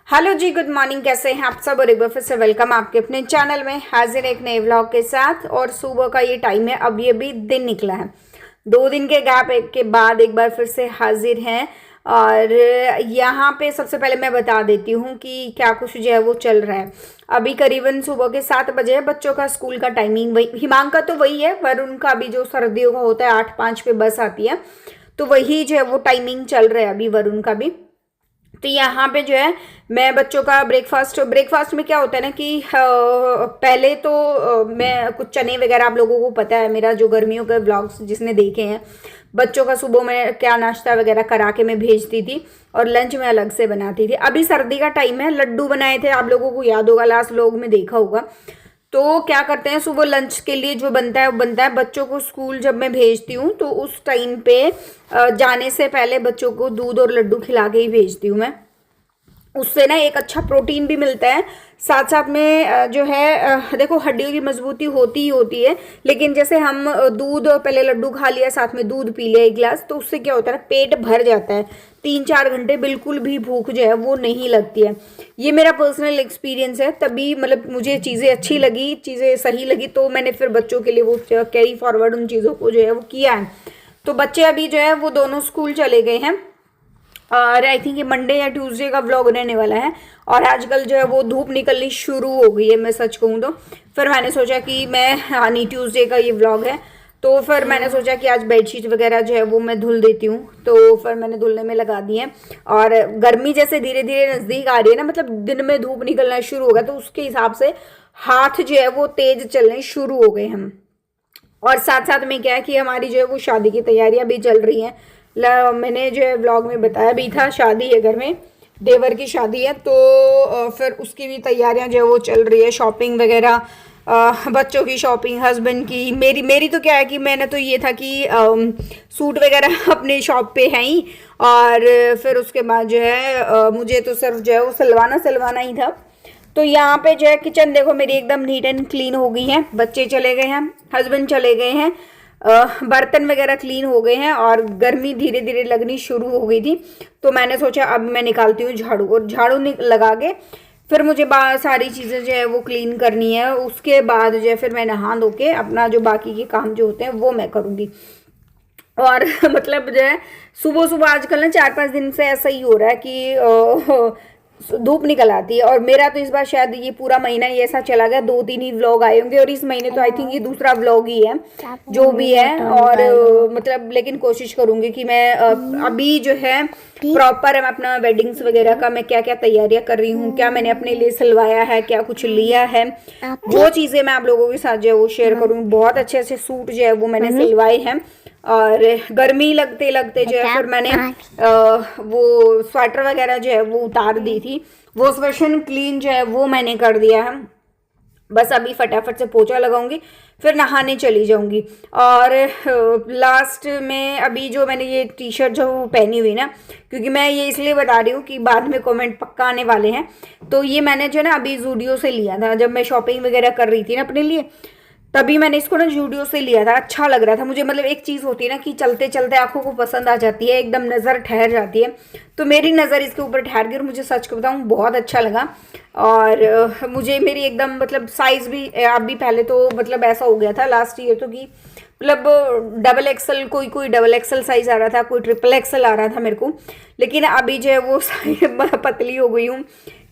Hello जी, good morning. कैसे हैं आप सब? और एक बार फिर से वेलकम आपके अपने चैनल में। हाजिर एक नए व्लॉग के साथ। और सुबह का ये टाइम है, अब ये भी दिन निकला है। 2 दिन के गैप के बाद एक बार फिर से हाजिर हैं। और यहाँ पे सबसे पहले मैं बता देती हूँ कि क्या कुछ जो है वो चल रहा है। अभी करीबन सुबह के 7 बजे है। बच्चों का स्कूल का टाइमिंग वही, हिमांक का तो वही है, वरुण का भी जो सर्दियों का होता है 8:05 पे बस आती है, तो वही जो है वो टाइमिंग चल रहा है अभी वरुण का भी। तो यहाँ पे जो है मैं बच्चों का ब्रेकफास्ट में क्या होता है ना कि पहले तो मैं कुछ चने वगैरह, आप लोगों को पता है मेरा जो गर्मियों के व्लॉग्स जिसने देखे हैं, बच्चों का सुबह में क्या नाश्ता वगैरह करा के मैं भेजती थी और लंच में अलग से बनाती थी। अभी सर्दी का टाइम है, लड्डू बनाए थे, आप लोगों को याद होगा, लास्ट व्लॉग में देखा होगा। तो क्या करते हैं, सुबह लंच के लिए जो बनता है वो बनता है। बच्चों को स्कूल जब मैं भेजती हूँ तो उस टाइम पे जाने से पहले बच्चों को दूध और लड्डू खिला के ही भेजती हूँ मैं। उससे ना एक अच्छा प्रोटीन भी मिलता है, साथ साथ में जो है देखो हड्डियों की मजबूती होती ही होती है। लेकिन जैसे हम दूध और पहले लड्डू खा लिया, साथ में दूध पी लिया 1 गिलास, तो उससे क्या होता है ना, पेट भर जाता है। 3-4 घंटे बिल्कुल भी भूख जो है वो नहीं लगती है। ये मेरा पर्सनल एक्सपीरियंस है, तभी मतलब मुझे चीज़ें अच्छी लगी, चीज़ें सही लगी, तो मैंने फिर बच्चों के लिए वो कैरी फॉरवर्ड उन चीज़ों को जो है वो किया है। तो बच्चे अभी जो है वो दोनों स्कूल चले गए हैं और आई थिंक ये मंडे या ट्यूसडे का व्लॉग रहने वाला है। और आजकल जो है वो धूप निकलनी शुरू हो गई है, मैं सच कहूँ तो। फिर मैंने सोचा कि मैं, हाँ नहीं, ट्यूसडे का ये व्लॉग है, तो फिर मैंने सोचा कि आज बेडशीट वगैरह जो है वो मैं धुल देती हूँ। तो फिर मैंने धुलने में लगा दी है। और गर्मी जैसे धीरे धीरे नज़दीक आ रही है ना, मतलब दिन में धूप निकलना शुरू होगा, तो उसके हिसाब से हाथ जो है वो तेज चलने शुरू हो गए हम। और साथ साथ में क्या है कि हमारी जो है वो शादी की तैयारियां भी चल रही हैं। मैंने जो है व्लॉग में बताया भी था, शादी है घर में, देवर की शादी है, तो फिर उसकी भी तैयारियां जो है वो चल रही है, शॉपिंग वगैरह, बच्चों की शॉपिंग, हस्बैंड की, मेरी तो क्या है कि मैंने तो ये था कि सूट वगैरह अपने शॉप पे है ही। और फिर उसके बाद जो है मुझे तो सिर्फ जो है वो सिलवाना ही था। तो यहाँ पे जो है किचन देखो मेरी एकदम नीट एंड क्लीन हो गई है। बच्चे चले गए हैं, हस्बैंड चले गए हैं, बर्तन वगैरह क्लीन हो गए हैं और गर्मी धीरे धीरे लगनी शुरू हो गई थी। तो मैंने सोचा अब मैं निकालती हूँ झाड़ू, और झाड़ू लगा के फिर मुझे सारी चीज़ें जो है वो क्लीन करनी है। उसके बाद जो है फिर मैं नहा धो के अपना जो बाकी के काम जो होते हैं वो मैं करूँगी। और मतलब जो है सुबह सुबह आजकल ना 4-5 दिन से ऐसा ही हो रहा है कि धूप निकल आती है। और मेरा तो इस बार शायद ये पूरा महीना ही ऐसा चला गया, 2-3 ही व्लॉग आए होंगे, और इस महीने तो आई थिंक ये दूसरा व्लॉग ही है जो भी है। और मतलब लेकिन कोशिश करूंगी कि मैं अभी जो है प्रॉपर अपना वेडिंग्स वगैरह का मैं क्या क्या तैयारियां कर रही हूँ, क्या मैंने अपने लिए सिलवाया है, क्या कुछ लिया है, वो चीज़ें मैं आप लोगों के साथ जो है वो शेयर करूँ। बहुत अच्छे अच्छे सूट जो है वो मैंने सिलवाए हैं। और गर्मी लगते लगते जो है फिर मैंने वो स्वेटर वगैरह जो है वो उतार दी थी, वो वर्शन क्लीन जो है वो मैंने कर दिया है। बस अभी फटाफट से पोछा लगाऊंगी, फिर नहाने चली जाऊंगी। और लास्ट में अभी जो मैंने ये टी शर्ट जो वो पहनी हुई ना, क्योंकि मैं ये इसलिए बता रही हूँ कि बाद में कमेंट पक्का आने वाले हैं। तो ये मैंने जो है ना अभी जूडियो से लिया था, जब मैं शॉपिंग वगैरह कर रही थी ना अपने लिए, तभी मैंने इसको ना जूडियो से लिया था। अच्छा लग रहा था मुझे, मतलब एक चीज़ होती है ना कि चलते चलते आंखों को पसंद आ जाती है, एकदम नज़र ठहर जाती है। तो मेरी नज़र इसके ऊपर ठहर गई और मुझे सच को बताऊँ बहुत अच्छा लगा। और मुझे मेरी एकदम मतलब साइज़ भी अभी, पहले तो मतलब ऐसा हो गया था लास्ट ईयर तो कि मतलब डबल एक्सल, कोई डबल एक्सल साइज आ रहा था, कोई ट्रिपल एक्सल आ रहा था मेरे को। लेकिन अभी जो है वो पतली हो गई हूँ,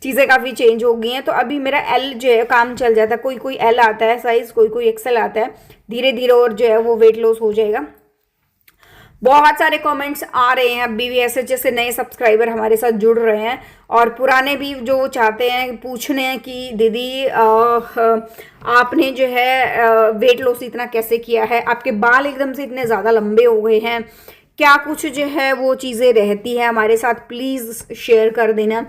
चीज़ें काफ़ी चेंज हो गई हैं। तो अभी मेरा एल जो है काम चल जाता है, कोई एल आता है साइज, कोई एक्सल आता है। धीरे धीरे और जो है वो वेट लॉस हो जाएगा। बहुत सारे कमेंट्स आ रहे हैं अभी भी, ऐसे जैसे नए सब्सक्राइबर हमारे साथ जुड़ रहे हैं, और पुराने भी जो चाहते हैं, पूछने हैं कि दीदी आपने जो है वेट लॉस इतना कैसे किया है, आपके बाल एकदम से इतने ज़्यादा लंबे हो गए हैं, क्या कुछ जो है वो चीज़ें रहती है हमारे साथ, प्लीज़ शेयर कर देना।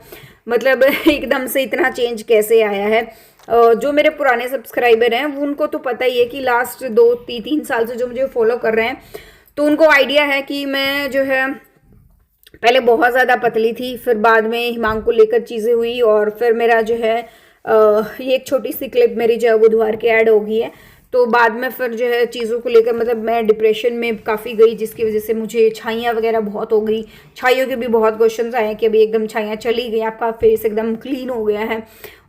मतलब एकदम से इतना चेंज कैसे आया है। जो मेरे पुराने सब्सक्राइबर हैं वो उनको तो पता ही है कि लास्ट 2-3 साल से जो मुझे फॉलो कर रहे हैं, तो उनको आइडिया है कि मैं जो है पहले बहुत ज़्यादा पतली थी, फिर बाद में हिमांग को लेकर चीज़ें हुई, और फिर मेरा जो है ये एक छोटी सी क्लिप मेरी जो है वो दोबारा के ऐड हो गई है। तो बाद में फिर जो है चीज़ों को लेकर मतलब मैं डिप्रेशन में काफ़ी गई, जिसकी वजह से मुझे छाइयाँ वगैरह बहुत हो गई। छाइयों के भी बहुत क्वेश्चंस आए कि अभी एकदम छाइयाँ चली गई, आपका फेस एकदम क्लीन हो गया है,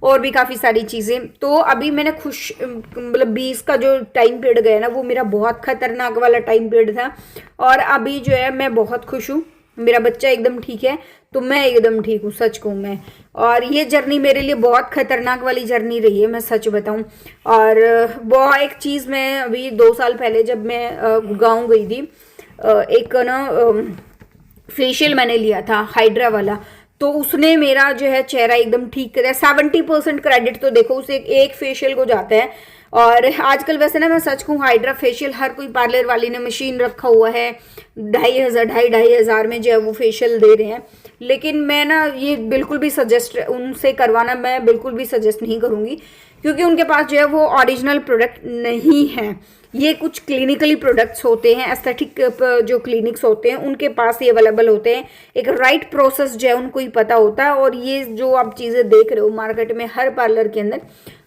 और भी काफ़ी सारी चीज़ें। तो अभी मैंने मतलब 20 का जो टाइम पीरियड गया ना, वो मेरा बहुत खतरनाक वाला टाइम पीरियड था, और अभी जो है मैं बहुत खुश हूँ। मेरा बच्चा एकदम ठीक है, तो मैं एकदम ठीक हूँ, सच कहूँ मैं। और ये जर्नी मेरे लिए बहुत खतरनाक वाली जर्नी रही है, मैं सच बताऊँ। और बहुत एक चीज़, मैं अभी 2 साल पहले जब मैं गुड़गांव गई थी, एक ना फेशियल मैंने लिया था हाइड्रा वाला, तो उसने मेरा जो है चेहरा एकदम ठीक कर दिया। 70% क्रेडिट तो देखो उसे एक फेशियल को जाता है। और आजकल वैसे ना मैं सच कहूँ, हाइड्रा फेशियल हर कोई पार्लर वाली ने मशीन रखा हुआ है, 2,500 में जो है वो फेशियल दे रहे हैं। लेकिन मैं ना ये बिल्कुल भी सजेस्ट उनसे करवाना मैं बिल्कुल भी सजेस्ट नहीं करूँगी, क्योंकि उनके पास जो है वो ओरिजिनल प्रोडक्ट नहीं है। ये कुछ क्लिनिकली प्रोडक्ट्स होते हैं, एस्थेटिक जो क्लिनिक्स होते हैं उनके पास ये अवेलेबल होते हैं। एक राइट प्रोसेस जो है उनको ही पता होता है, और ये जो आप चीज़ें देख रहे हो मार्केट में हर पार्लर के अंदर,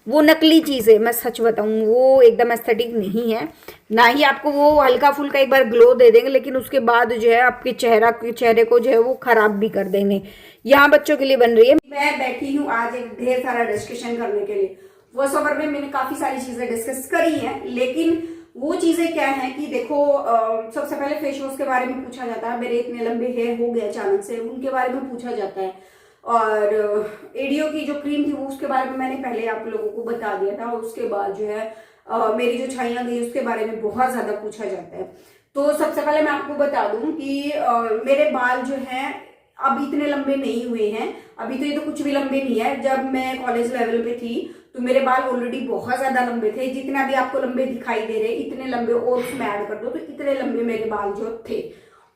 वो नकली चीज़ है। मैं सच बताऊँ, वो एकदम एस्थेटिक नहीं है, ना ही आपको वो हल्का फुल्का एक बार ग्लो दे देंगे, लेकिन उसके बाद जो है आपके चेहरे को जो है वो खराब भी कर देंगे। यहाँ बच्चों के लिए बन रही है। मैं बैठी हूँ आज एक ढेर सारा डिस्कशन करने के लिए। वॉइस ओवर में मैंने काफी सारी चीजें डिस्कस करी हैं, लेकिन वो चीजें क्या है कि देखो, सबसे पहले फेस वॉश के बारे में पूछा जाता है। मेरे इतने लंबे हेयर हो गए अचानक से, उनके बारे में पूछा जाता है। और एडियो की जो क्रीम थी वो उसके बारे में मैंने पहले आप लोगों को बता दिया था। और उसके बाद जो है मेरी जो छाइयाँ गई उसके बारे में बहुत ज्यादा पूछा जाता है। तो सबसे पहले मैं आपको बता दूं कि मेरे बाल जो हैं अब इतने लंबे नहीं हुए हैं। अभी तो ये तो कुछ भी लंबे नहीं है। जब मैं कॉलेज लेवल पे थी तो मेरे बाल ऑलरेडी बहुत ज्यादा लंबे थे। जितने अभी आपको लंबे दिखाई दे रहे इतने लंबे और उसमें ऐड कर दो तो इतने लंबे मेरे बाल जो थे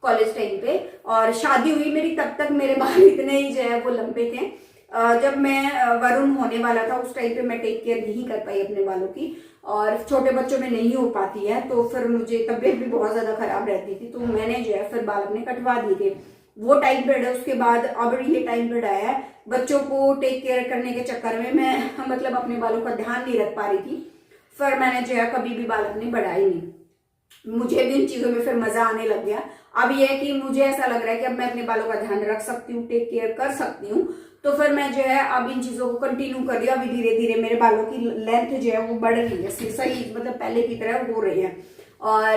कॉलेज टाइम पे। और शादी हुई मेरी तब तक मेरे बाल इतने ही जो है वो लंबे थे। जब मैं वरुण होने वाला था उस टाइम पे मैं टेक केयर नहीं कर पाई अपने बालों की, और छोटे बच्चों में नहीं हो पाती है, तो फिर मुझे तबीयत भी बहुत ज्यादा खराब रहती थी, तो मैंने जो है फिर बाल अपने कटवा दिए थे। वो टाइम पीरियड है। उसके बाद अब ये टाइम पीरियड आया है, बच्चों को टेक केयर करने के चक्कर में मैं मतलब अपने बालों का ध्यान नहीं रख पा रही थी। फिर मैंने जो है कभी भी बाल अपने बढ़ाए नहीं। मुझे भी इन चीजों में फिर मजा आने लग गया। अब ये है कि मुझे ऐसा लग रहा है कि अब मैं अपने बालों का ध्यान रख सकती हूँ, टेक केयर कर सकती हूँ, तो फिर मैं जो है अब इन चीजों को कंटिन्यू कर रही हूँ। अभी धीरे धीरे मेरे बालों की लेंथ जो है वो बढ़ रही है, सही मतलब पहले की तरह हो रही है। और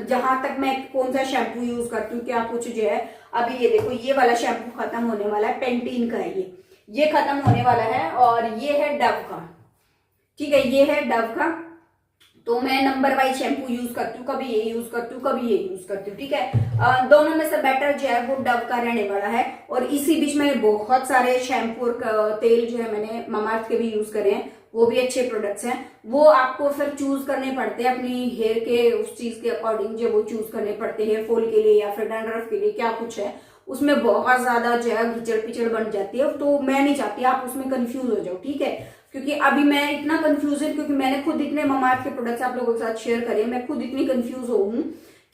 जहां तक मैं कौन सा शैम्पू यूज करती हूँ क्या कुछ जो है, अभी ये देखो ये वाला शैम्पू खत्म होने वाला है, पेंटीन का है ये खत्म होने वाला है। और ये है डव का, ठीक है, ये है डव का। तो मैं नंबर वाइज शैम्पू यूज करती हूँ, कभी ये यूज करती हूँ कभी ये यूज करती हूँ, ठीक है। दोनों में से बेटर जो है वो डव का रहने वाला है। और इसी बीच में बहुत सारे शैम्पू और तेल जो है मैंने मामाअर्थ के भी यूज करे हैं, वो भी अच्छे प्रोडक्ट्स हैं। वो आपको फिर चूज करने पड़ते हैं अपनी हेयर के उस चीज के अकॉर्डिंग, जो वो चूज करने पड़ते हैं फॉल के लिए या फिर डैंड्रफ के लिए, क्या कुछ है उसमें बहुत ज्यादा जो है कीचड़ पिचड़ बन जाती है। तो मैं नहीं चाहती आप उसमें कंफ्यूज हो जाओ, ठीक है, क्योंकि अभी मैं इतना कंफ्यूज है, क्योंकि मैंने खुद इतने मामाअर्थ के प्रोडक्ट्स आप लोगों के साथ शेयर करे, मैं खुद इतनी कंफ्यूज हूँ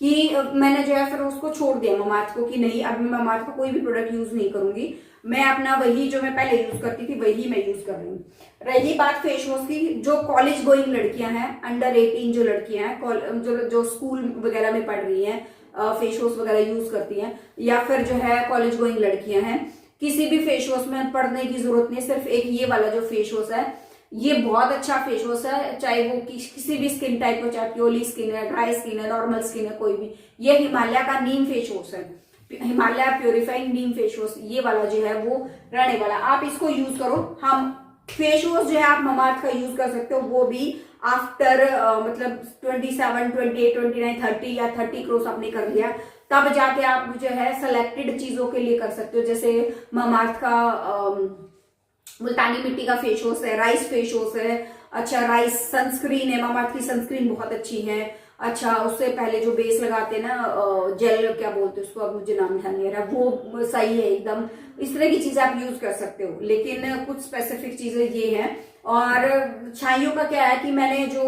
कि मैंने जो है फिर उसको छोड़ दिया मामाअर्थ को, कि नहीं अब मैं मामाअर्थ का कोई भी प्रोडक्ट यूज नहीं करूंगी, मैं अपना वही जो मैं पहले यूज करती थी वही मैं यूज कर रही हूँ। रही बात फेस वॉश की, जो कॉलेज गोइंग लड़कियां हैं, अंडर 18 जो लड़कियां हैं, जो स्कूल वगैरह में पढ़ रही हैं, फेस वॉश वगैरह यूज करती हैं, या फिर जो है कॉलेज गोइंग लड़कियां हैं, किसी भी फेस वॉश में पढ़ने की जरूरत नहीं। सिर्फ एक ये वाला जो फेस वॉश है ये बहुत अच्छा फेस वॉश है, चाहे वो किसी भी स्किन टाइप हो, चाहे ऑयली स्किन है, ड्राई स्किन है, नॉर्मल स्किन है, कोई भी। ये हिमालय का नीम फेस वॉश है, हिमालय प्योरीफाइंग नीम फेस वॉश, ये वाला जो है वो रहने वाला, आप इसको यूज करो। हम फेस वॉश जो है आप मामाअर्थ का यूज कर सकते हो, वो भी आफ्टर मतलब 27, 28, 29, 30 या 30 क्रॉस आपने कर लिया, तब जाके आप जो है सेलेक्टेड चीजों के लिए कर सकते हो। जैसे मामाअर्थ का मुल्तानी मिट्टी का फेस वॉश है, राइस फेस वॉश है, अच्छा राइस सनस्क्रीन है, मामाअर्थ की सनस्क्रीन बहुत अच्छी है। अच्छा उससे पहले जो बेस लगाते हैं ना जेल क्या बोलते हैं उसको, अब मुझे नाम ध्यान नहीं आ रहा, वो सही है एकदम। इस तरह की चीजें आप यूज कर सकते हो, लेकिन कुछ स्पेसिफिक चीजें ये हैं। और छाइयों का क्या है कि मैंने जो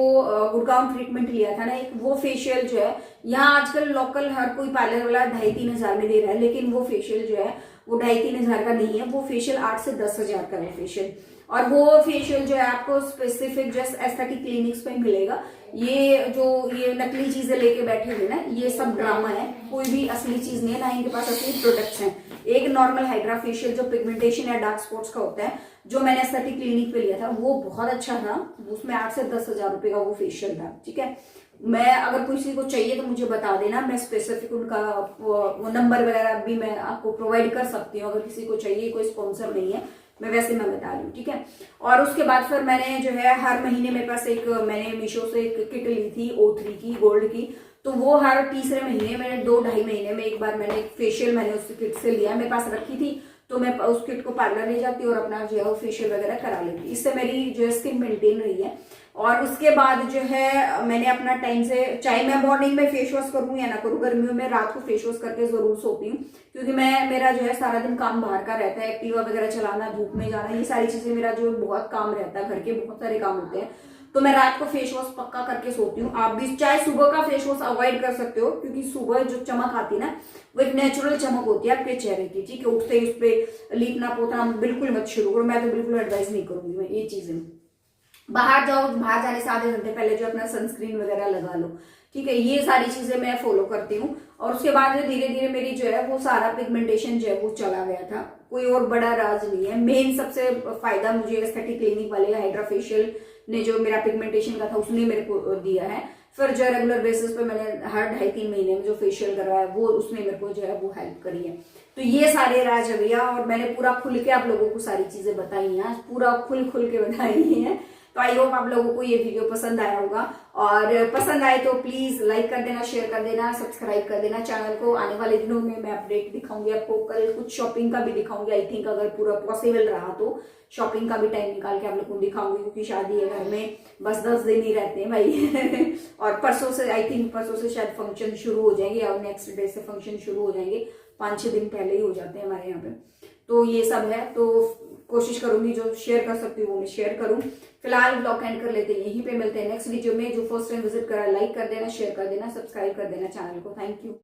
गुड़गांव ट्रीटमेंट लिया था ना एक, वो फेशियल जो है यहाँ आजकल लोकल हर कोई पार्लर वाला 2,500-3,000 में दे रहा है, लेकिन वो फेशियल जो है वो 2,500-3,000 का नहीं है, वो फेशियल 8 से 10,000 का है फेशियल। और वो फेशियल जो है आपको स्पेसिफिक जस्ट एस्थेटिक क्लिनिक्स पे मिलेगा। ये नकली चीजें लेके बैठे हुए ना, ये सब ड्रामा है, कोई भी असली चीज नहीं है, ना इनके पास असली प्रोडक्ट्स हैं। एक नॉर्मल हाइड्रा फेशियल जो पिगमेंटेशन या डार्क स्पॉट्स का होता है, जो मैंने एस्थेटिक क्लिनिक पे लिया था, वो बहुत अच्छा था, उसमें 8 से 10,000 रुपए का वो फेशियल था। ठीक है, मैं अगर किसी को चाहिए तो मुझे बता देना, मैं स्पेसिफिक उनका वो नंबर वगैरह भी मैं आपको प्रोवाइड कर सकती हूँ, अगर किसी को चाहिए, कोई स्पॉन्सर नहीं है, मैं वैसे मैं बता रही हूँ। ठीक है, और उसके बाद फिर मैंने जो है हर महीने मेरे पास मैंने मीशो से एक किट ली थी O3 की, गोल्ड की, तो वो हर तीसरे महीने मैंने 2-2.5 महीने में एक बार मैंने एक फेशियल मैंने उस किट से लिया, मेरे पास रखी थी, तो मैं उस किट को पार्लर ले जाती और अपना जो है वो फेशियल वगैरह करा लेती। इससे मेरी जो है स्किन मेंटेन रही है। और उसके बाद जो है मैंने अपना टाइम से, चाहे मैं मॉर्निंग में फेस वॉश करूं या ना करूं, गर्मियों में रात को फेस वॉश करके जरूर सोती हूँ, क्योंकि मेरा जो है सारा दिन काम बाहर का रहता है, एक्टिवा वगैरह चलाना, धूप में जाना, ये सारी चीजें मेरा जो बहुत काम रहता है, घर के बहुत सारे काम होते हैं, तो मैं रात को फेस वॉश पक्का करके सोती हूँ। आप भी चाहे सुबह का फेस वॉश अवॉइड कर सकते हो, क्योंकि सुबह जो चमक आती है ना, वो एक नेचुरल चमक होती है आपके चेहरे की। ठीक है, उठते ही उस पर लीपना पोतना बिल्कुल मत शुरू करो, मैं तो बिल्कुल एडवाइस नहीं करूंगी मैं ये चीजें। बाहर जाओ, बाहर जाने से आधे घंटे पहले जो अपना सनस्क्रीन वगैरह लगा लो। ठीक है, ये सारी चीजें मैं फॉलो करती हूँ। और उसके बाद जो धीरे धीरे मेरी जो है वो सारा पिगमेंटेशन जो है वो चला गया था, कोई और बड़ा राज नहीं है। मेन सबसे फायदा मुझे एस्थेटिक क्लिनिक वाले हाइड्रा फेशियल ने जो मेरा पिगमेंटेशन का था उसने मेरे को दिया है। फिर जो रेगुलर बेसिस पे मैंने हर 2.5-3 महीने में जो फेशियल करवाया वो उसने मेरे को जो है वो हेल्प करी है। तो ये सारे राज है भैया, और मैंने पूरा खुल के आप लोगों को सारी चीजें बताई हैं, पूरा खुल के बताई हैं। तो आई होप आप लोगों को ये वीडियो पसंद आया होगा, और पसंद आए तो प्लीज लाइक कर देना, शेयर कर देना, सब्सक्राइब कर देना चैनल को। आने वाले दिनों में मैं अपडेट दिखाऊंगी आपको, कल कुछ शॉपिंग का भी दिखाऊंगी, आई थिंक अगर पूरा पॉसिबल रहा तो शॉपिंग का भी टाइम निकाल के आप लोगों को दिखाऊंगी, क्योंकि शादी है घर में, बस 10 दिन ही रहते हैं भाई और परसों से आई थिंक परसों से शायद फंक्शन शुरू हो जाएंगे, और नेक्स्ट डे से फंक्शन शुरू हो जाएंगे, 5-6 दिन पहले ही हो जाते हैं हमारे यहाँ पे। तो ये सब है, तो कोशिश करूंगी जो शेयर कर सकती हूँ वो मैं शेयर करूँ। फिलहाल ब्लॉग एंड कर लेते हैं, यहीं पे मिलते हैं नेक्स्ट वीडियो में। जो फर्स्ट टाइम विजिट करा, लाइक कर देना, शेयर कर देना, सब्सक्राइब कर देना चैनल को। Thank you.